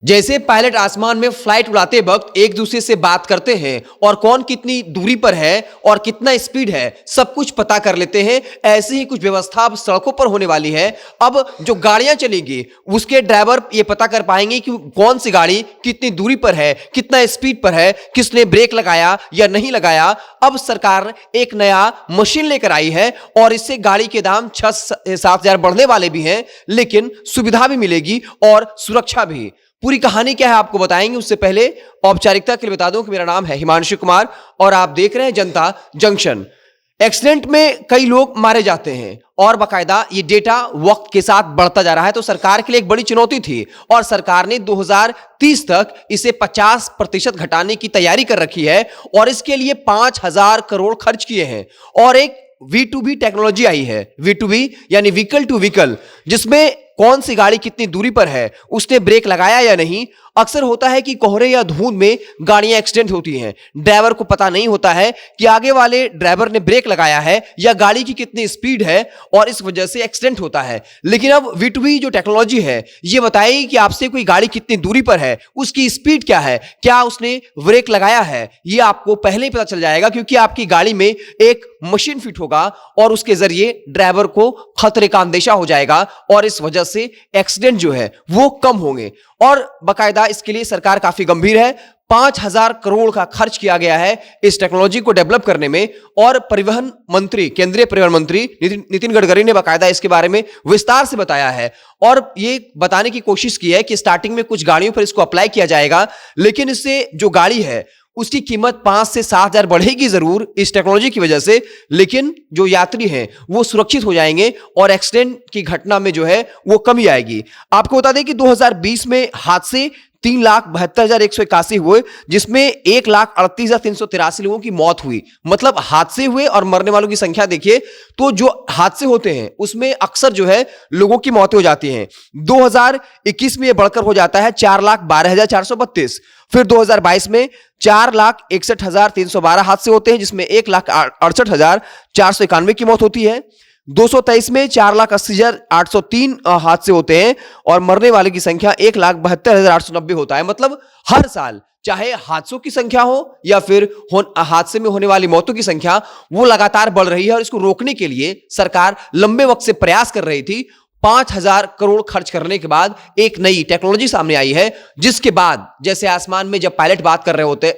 जैसे पायलट आसमान में फ्लाइट उड़ाते वक्त एक दूसरे से बात करते हैं और कौन कितनी दूरी पर है और कितना स्पीड है सब कुछ पता कर लेते हैं, ऐसे ही कुछ व्यवस्था अब सड़कों पर होने वाली है। अब जो गाड़ियां चलेंगी उसके ड्राइवर ये पता कर पाएंगे कि कौन सी गाड़ी कितनी दूरी पर है, कितना स्पीड पर है, किसने ब्रेक लगाया या नहीं लगाया। अब सरकार एक नया मशीन लेकर आई है और इससे गाड़ी के दाम 6-7 हजार बढ़ने वाले भी हैं, लेकिन सुविधा भी मिलेगी और सुरक्षा भी। पूरी कहानी क्या है आपको बताएंगे, उससे पहले औपचारिकता के लिए बता दूं कि मेरा नाम है हिमांशु कुमार और आप देख रहे हैं जनता जंक्शन। एक्सीडेंट में कई लोग मारे जाते हैं और बाकायदा ये डेटा वक्त के साथ बढ़ता जा रहा है, तो सरकार के लिए एक बड़ी चुनौती थी और सरकार ने 2030 तक इसे 50% घटाने की तैयारी कर रखी है और इसके लिए 5,000 करोड़ खर्च किए हैं। और एक V2V टेक्नोलॉजी आई है, V2V यानी व्हीकल टू व्हीकल, जिसमें कौन सी गाड़ी कितनी दूरी पर है, उसने ब्रेक लगाया या नहीं। अक्सर होता है कि कोहरे या धुंध में गाड़ियां एक्सीडेंट होती हैं, ड्राइवर को पता नहीं होता है कि आगे वाले ड्राइवर ने ब्रेक लगाया है या गाड़ी की कितनी स्पीड है और इस वजह से एक्सीडेंट होता है। लेकिन अब V2V जो टेक्नोलॉजी है ये बताएगी कि आपसे कोई गाड़ी कितनी दूरी पर है, उसकी स्पीड क्या है, क्या उसने ब्रेक लगाया है, ये आपको पहले ही पता चल जाएगा, क्योंकि आपकी गाड़ी में एक मशीन फिट होगा और उसके जरिए ड्राइवर को खतरे का अंदेशा हो जाएगा और इस वजह से एक्सीडेंट जो है वो कम होंगे। और बाकायदा इसके लिए सरकार काफी गंभीर है, 5,000 करोड़ का खर्च किया गया है इस टेक्नोलॉजी को डेवलप करने में। और परिवहन मंत्री, केंद्रीय परिवहन मंत्री नितिन गडकरी ने बाकायदा इसके बारे में विस्तार से बताया है और ये बताने की कोशिश की है कि स्टार्टिंग में कुछ गाड़ियों पर इसको अप्लाई किया जाएगा, लेकिन इससे जो गाड़ी है उसकी कीमत 5 से 7 हजार बढ़ेगी जरूर इस टेक्नोलॉजी की वजह से, लेकिन जो यात्री हैं वो सुरक्षित हो जाएंगे और एक्सीडेंट की घटना में जो है वो कमी आएगी। आपको बता दें कि 2020 में हादसे 3,72,181 हुए, जिसमें 1,38,383 लोगों की मौत हुई। मतलब हादसे हुए और मरने वालों की संख्या देखिए तो जो हादसे होते हैं उसमें अक्सर जो है लोगों की मौतें हो जाती हैं। 2021 में यह बढ़कर हो जाता है 4,12,432। फिर 2022 में 4,61,312 हादसे होते हैं, जिसमें 1,68,491 की मौत होती है। 223 में 4,80,803 हादसे होते हैं और मरने वाले की संख्या 1,72,890 होता है। मतलब हर साल चाहे हादसों की संख्या हो या फिर हादसे में होने वाली मौतों की संख्या, वो लगातार बढ़ रही है और इसको रोकने के लिए सरकार लंबे वक्त से प्रयास कर रही थी। 5,000 करोड़ खर्च करने के बाद एक नई टेक्नोलॉजी सामने आई है, जिसके बाद जैसे आसमान में जब पायलट बात कर रहे होते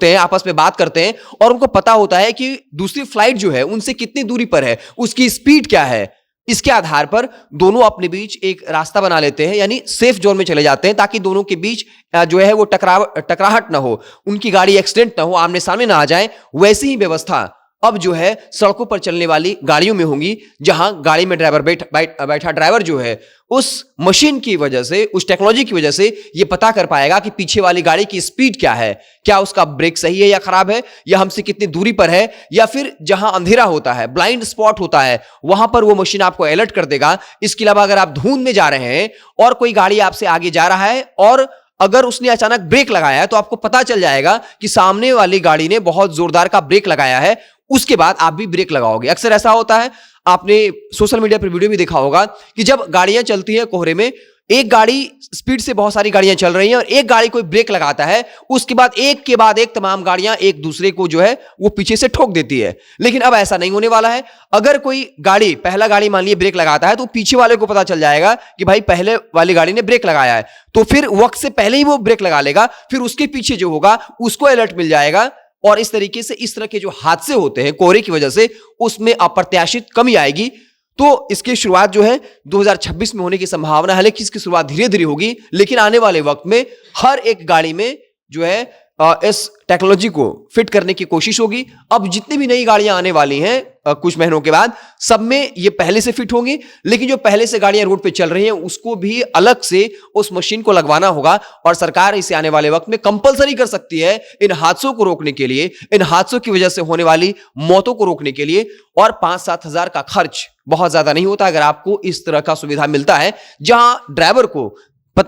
हैं, आपस में बात करते हैं और उनको पता होता है कि दूसरी फ्लाइट जो है उनसे कितनी दूरी पर है, उसकी स्पीड क्या है, इसके आधार पर दोनों अपने बीच एक रास्ता बना लेते हैं, यानी सेफ जोन में चले जाते हैं, ताकि दोनों के बीच जो है वो टकराहट ना हो, उनकी गाड़ी एक्सीडेंट ना हो, आमने सामने ना आ जाए। वैसी ही व्यवस्था अब जो है सड़कों पर चलने वाली गाड़ियों में होंगी, जहां गाड़ी में ड्राइवर बैठा ड्राइवर जो है उस मशीन की वजह से, उस टेक्नोलॉजी की वजह से ये पता कर पाएगा कि पीछे वाली गाड़ी की स्पीड क्या है, क्या उसका ब्रेक सही है या खराब है, या हमसे कितनी दूरी पर है, या फिर जहां अंधेरा होता है, ब्लाइंड स्पॉट होता है, वहां पर वो मशीन आपको अलर्ट कर देगा। इसके अलावा अगर आप धुंध में जा रहे हैं और कोई गाड़ी आपसे आगे जा रहा है और अगर उसने अचानक ब्रेक लगाया है, तो आपको पता चल जाएगा कि सामने वाली गाड़ी ने बहुत जोरदार का ब्रेक लगाया है, उसके बाद आप भी ब्रेक लगाओगे। अक्सर ऐसा होता है, आपने सोशल मीडिया पर वीडियो भी देखा होगा कि जब गाड़ियां चलती हैं कोहरे में, एक गाड़ी स्पीड से बहुत सारी गाड़ियां चल रही हैं और एक गाड़ी कोई ब्रेक लगाता है, उसके बाद एक के बाद एक तमाम गाड़ियां एक दूसरे को जो है वो पीछे से ठोक देती है। लेकिन अब ऐसा नहीं होने वाला है। अगर कोई गाड़ी, पहला गाड़ी मान लीजिए ब्रेक लगाता है, तो पीछे वाले को पता चल जाएगा कि भाई पहले वाली गाड़ी ने ब्रेक लगाया है, तो फिर वक्त से पहले ही वो ब्रेक लगा लेगा, फिर उसके पीछे जो होगा उसको अलर्ट मिल जाएगा और इस तरीके से इस तरह के जो हादसे होते हैं कोहरे की वजह से, उसमें अप्रत्याशित कमी आएगी। तो इसकी शुरुआत जो है 2026 में होने की संभावना है, हालांकि इसकी शुरुआत धीरे धीरे होगी, लेकिन आने वाले वक्त में हर एक गाड़ी में जो है इस टेक्नोलॉजी को फिट करने की कोशिश होगी। अब जितनी भी नई गाड़ियां आने वाली हैं कुछ महीनों के बाद, सब में ये पहले से फिट होंगी, लेकिन जो पहले से गाड़ियां रोड पे चल रही हैं उसको भी अलग से उस मशीन को लगवाना होगा और सरकार इसे आने वाले वक्त में कंपलसरी कर सकती है इन हादसों को रोकने के लिए, इन हादसों की वजह से होने वाली मौतों को रोकने के लिए। और 5-7 हजार का खर्च बहुत ज्यादा नहीं होता अगर आपको इस तरह का सुविधा मिलता है, जहां ड्राइवर को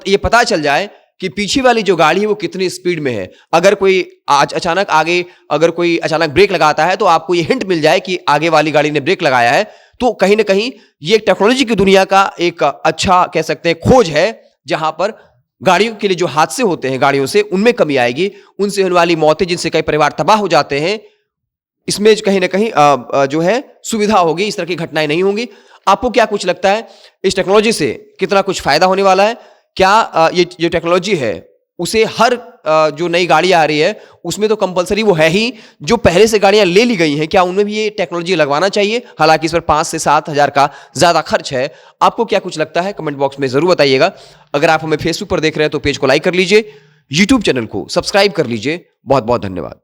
ये पता चल जाए कि पीछे वाली जो गाड़ी है वो कितनी स्पीड में है। अगर कोई अगर कोई अचानक ब्रेक लगाता है, तो आपको ये हिंट मिल जाए कि आगे वाली गाड़ी ने ब्रेक लगाया है। तो कहीं ना कहीं ये टेक्नोलॉजी की दुनिया का एक अच्छा कह सकते हैं खोज है, जहां पर गाड़ियों के लिए जो हादसे होते हैं गाड़ियों से, उनमें कमी आएगी, उनसे होने वाली मौतें जिनसे कई परिवार तबाह हो जाते हैं, इसमें कहीं ना कहीं जो है सुविधा होगी, इस तरह की घटनाएं नहीं होंगी। आपको क्या कुछ लगता है इस टेक्नोलॉजी से कितना कुछ फायदा होने वाला है? क्या ये टेक्नोलॉजी है उसे हर जो नई गाड़ी आ रही है उसमें तो कंपलसरी वो है ही, जो पहले से गाड़ियां ले ली गई हैं क्या उनमें भी ये टेक्नोलॉजी लगवाना चाहिए? हालांकि इस पर 5 से 7 हज़ार का ज्यादा खर्च है। आपको क्या कुछ लगता है कमेंट बॉक्स में जरूर बताइएगा। अगर आप हमें फेसबुक पर देख रहे हैं तो पेज को लाइक कर लीजिए, यूट्यूब चैनल को सब्सक्राइब कर लीजिए। बहुत बहुत धन्यवाद।